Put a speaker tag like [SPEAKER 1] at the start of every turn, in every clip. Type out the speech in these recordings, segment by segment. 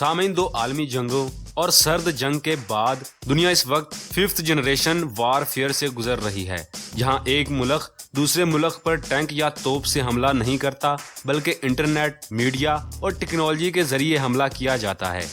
[SPEAKER 1] सामीन दो आलमी जंगों और सर्द जंग के बाद दुनिया इस वक्त 5th जनरेशन वारफेयर से गुजर रही है, जहां एक मुल्क दूसरे मुल्क पर टैंक या तोप से हमला नहीं करता बल्कि इंटरनेट, मीडिया और टेक्नोलॉजी के जरिए हमला किया जाता है।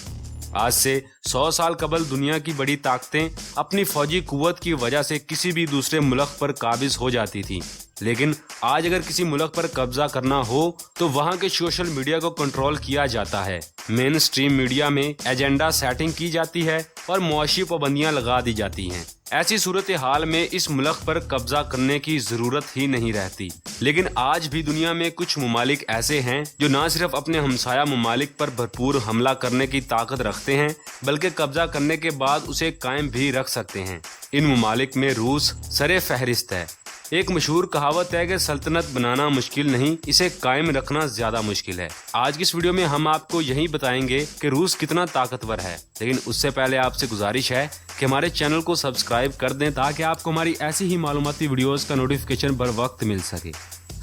[SPEAKER 1] आज से 100 साल कबल दुनिया की बड़ी ताकतें अपनी फौजी कुव्वत की वजह से किसी भी दूसरे मुल्क पर काबिज हो जाती थी, लेकिन आज अगर किसी मुल्क पर कब्जा करना हो तो वहां के सोशल मीडिया को कंट्रोल किया जाता है, मेन स्ट्रीम मीडिया में एजेंडा सेटिंग की जाती है और मुआशी पाबंदियां लगा दी जाती हैं। ऐसी सूरत हाल में इस मुल्क पर कब्जा करने की जरूरत ही नहीं रहती। लेकिन आज भी दुनिया में कुछ ममालिक ऐसे हैं जो न सिर्फ अपने हमसाया ममालिक पर भरपूर हमला करने की ताकत रखते हैं बल्कि कब्जा करने के बाद उसे कायम भी रख सकते हैं। इन ममालिक में रूस सरे फहरिस्त है। एक मशहूर कहावत है कि सल्तनत बनाना मुश्किल नहीं, इसे कायम रखना ज्यादा मुश्किल है। आज की इस वीडियो में हम आपको यही बताएंगे कि रूस कितना ताकतवर है, लेकिन उससे पहले आपसे गुजारिश है कि हमारे चैनल को सब्सक्राइब कर दें ताकि आपको हमारी ऐसी ही मालूमाती वीडियोस का नोटिफिकेशन बर वक्त मिल सके।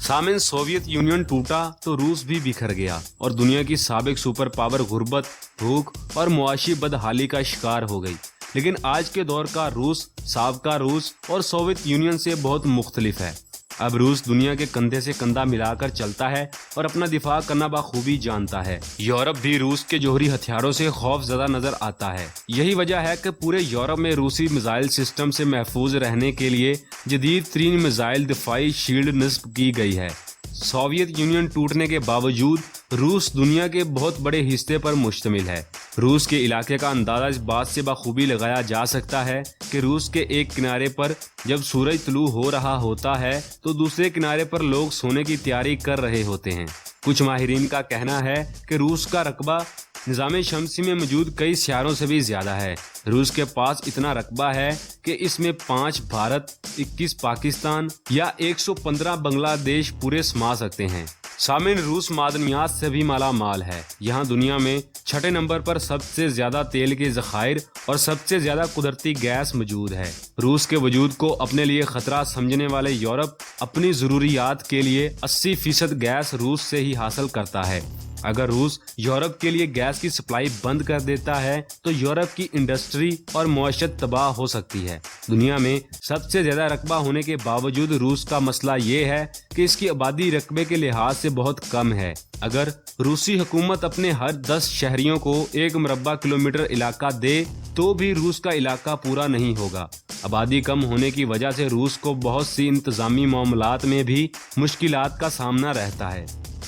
[SPEAKER 1] सामीन, सोवियत यूनियन टूटा तो रूस भी बिखर गया और दुनिया की साबिक सुपर पावर गुर्बत, भूख और मुआशी बदहाली का शिकार हो गई। लेकिन आज के दौर का रूस साबका रूस और सोवियत यूनियन से बहुत मुख्तलिफ है। अब रूस दुनिया के कंधे से कंधा मिलाकर चलता है और अपना दिफा करना बखूबी जानता है। यूरोप भी रूस के जौहरी हथियारों से खौफजदा नजर आता है। यही वजह है कि पूरे यूरोप में रूसी मिसाइल सिस्टम से महफूज रहने के लिए जदीद तरीन मिसाइल दिफाई शील्ड नस्ब की गई है। सोवियत यूनियन टूटने के बावजूद रूस दुनिया के बहुत बड़े हिस्से पर मुश्तमिल है। रूस के इलाके का अंदाजा इस बात से बखूबी लगाया जा सकता है कि रूस के एक किनारे पर जब सूरज तुलू हो रहा होता है तो दूसरे किनारे पर लोग सोने की तैयारी कर रहे होते हैं। कुछ माहिरीन का कहना है कि रूस का रकबा निज़ाम शमसी में मौजूद कई सियारों से भी ज्यादा है। रूस के पास इतना रकबा है कि इसमें 5 भारत, 21 पाकिस्तान या 115 बांग्लादेश पूरे समा सकते हैं। सामीन, रूस मादनियात से भी माला माल है। यहाँ दुनिया में 6ठे नंबर पर सबसे ज्यादा तेल के ज़खायर और सबसे ज्यादा कुदरती गैस मौजूद है। रूस के वजूद को अपने लिए खतरा समझने वाले यूरोप अपनी जरूरियात के लिए 80% गैस रूस से ही हासिल करता है। अगर रूस यूरोप के लिए गैस की सप्लाई बंद कर देता है तो यूरोप की इंडस्ट्री और मईशत तबाह हो सकती है। दुनिया में सबसे ज्यादा रकबा होने के बावजूद रूस का मसला ये है कि इसकी आबादी रकबे के लिहाज से बहुत कम है। अगर रूसी हुकूमत अपने हर 10 शहरियों को 1 मुरब्बा किलोमीटर इलाका दे तो भी रूस का इलाका पूरा नहीं होगा। आबादी कम होने की वजह से रूस को बहुत सी इंतजामी मामलात में भी मुश्किलात का सामना रहता है।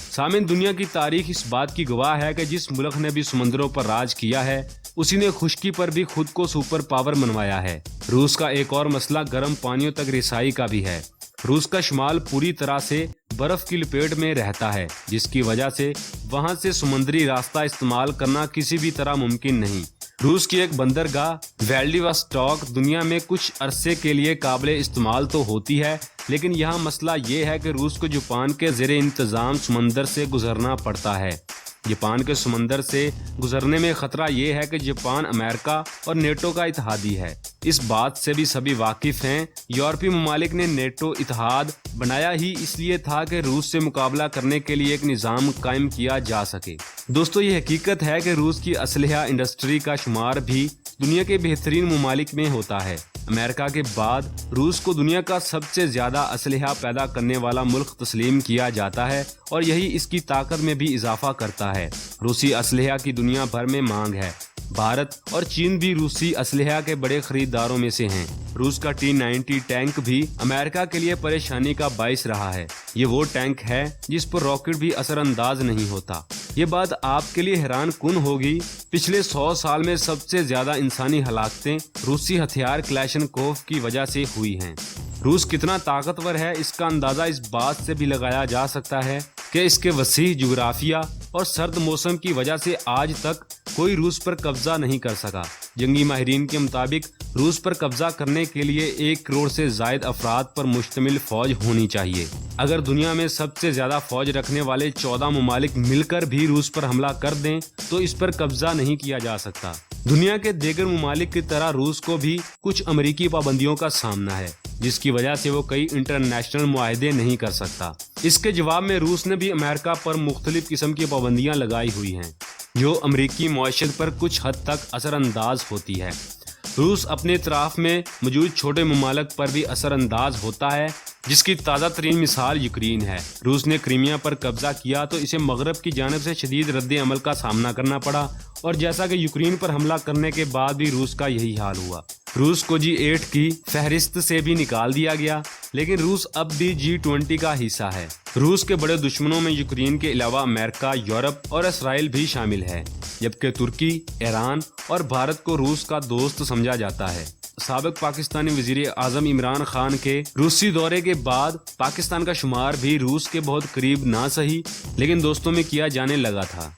[SPEAKER 1] सामीन, दुनिया की तारीख इस बात की गवाह है कि जिस मुल्क ने भी समुद्रों पर राज किया है उसी ने खुश्की पर भी खुद को सुपर पावर मनवाया है। रूस का एक और मसला गर्म पानियों तक रिसाई का भी है। रूस का शुमाल पूरी तरह से बर्फ की लपेट में रहता है, जिसकी वजह से वहां से समुद्री रास्ता इस्तेमाल करना किसी भी तरह मुमकिन नहीं। रूस की एक बंदरगाह व्लादिवोस्टोक दुनिया में कुछ अरसे के लिए काबिल इस्तेमाल तो होती है, लेकिन यहाँ मसला ये है कि रूस को जापान के ज़ेरे इंतज़ाम समंदर से गुजरना पड़ता है। जापान के समंदर से गुजरने में खतरा ये है कि जापान अमेरिका और नेटो का इत्तेहादी है। इस बात से भी सभी वाकिफ हैं। यूरोपीय ममालिक ने नेटो इत्तेहाद बनाया ही इसलिए था कि रूस से मुकाबला करने के लिए एक निज़ाम कायम किया जा सके। दोस्तों, ये हकीकत है कि रूस की असलहा इंडस्ट्री का शुमार भी दुनिया के बेहतरीन ममालिक में होता है। अमेरिका के बाद रूस को दुनिया का सबसे ज्यादा असलहा पैदा करने वाला मुल्क तस्लीम किया जाता है और यही इसकी ताकत में भी इजाफा करता है। रूसी असलहा की दुनिया भर में मांग है। भारत और चीन भी रूसी असलहा के बड़े खरीदारों में से हैं। रूस का T-90 टैंक भी अमेरिका के लिए परेशानी का बाइस रहा है। ये वो टैंक है जिस पर रॉकेट भी असरअंदाज नहीं होता। ये बात आपके लिए हैरान कुन होगी, पिछले 100 साल में सबसे ज्यादा इंसानी हलाकतें रूसी हथियार क्लैशनकोव की वजह से हुई हैं। रूस कितना ताकतवर है इसका अंदाजा इस बात से भी लगाया जा सकता है कि इसके वसी जुग्राफिया और सर्द मौसम की वजह से आज तक कोई रूस पर कब्जा नहीं कर सका। जंगी माहिरीन के मुताबिक रूस पर कब्जा करने के लिए 1 करोड़ से जायद अफराद पर मुश्तमिल फौज होनी चाहिए। अगर दुनिया में सबसे ज्यादा फौज रखने वाले 14 ममालिक मिलकर भी रूस पर हमला कर दें तो इस पर कब्जा नहीं किया जा सकता। दुनिया के दीगर ममालिक की तरह रूस को भी कुछ अमरीकी पाबंदियों का सामना है, जिसकी वजह से वो कई इंटरनेशनल मुआहदे नहीं कर सकता। इसके जवाब में रूस ने भी अमेरिका पर मुख्तलिफ किस्म की पाबंदियां लगाई हुई हैं। جو امریکی معیشت پر کچھ حد تک اثر انداز ہوتی ہے۔ روس اپنے اطراف میں موجود چھوٹے ممالک پر بھی اثر انداز ہوتا ہے، جس کی تازہ ترین مثال یوکرین ہے۔ روس نے کرائمیا پر قبضہ کیا تو اسے مغرب کی جانب سے شدید رد عمل کا سامنا کرنا پڑا، اور جیسا کہ یوکرین پر حملہ کرنے کے بعد بھی روس کا یہی حال ہوا۔ روس کو G8 کی فہرست سے بھی نکال دیا گیا، لیکن روس اب بھی G20 کا حصہ ہے۔ روس کے بڑے دشمنوں میں یوکرین کے علاوہ امریکہ، یورپ اور اسرائیل بھی شامل ہے، جبکہ ترکی، ایران اور بھارت کو روس کا دوست سمجھا جاتا ہے۔ سابق پاکستانی وزیر اعظم عمران خان کے روسی دورے کے بعد پاکستان کا شمار بھی روس کے بہت قریب نہ سہی لیکن دوستوں میں کیا جانے لگا تھا۔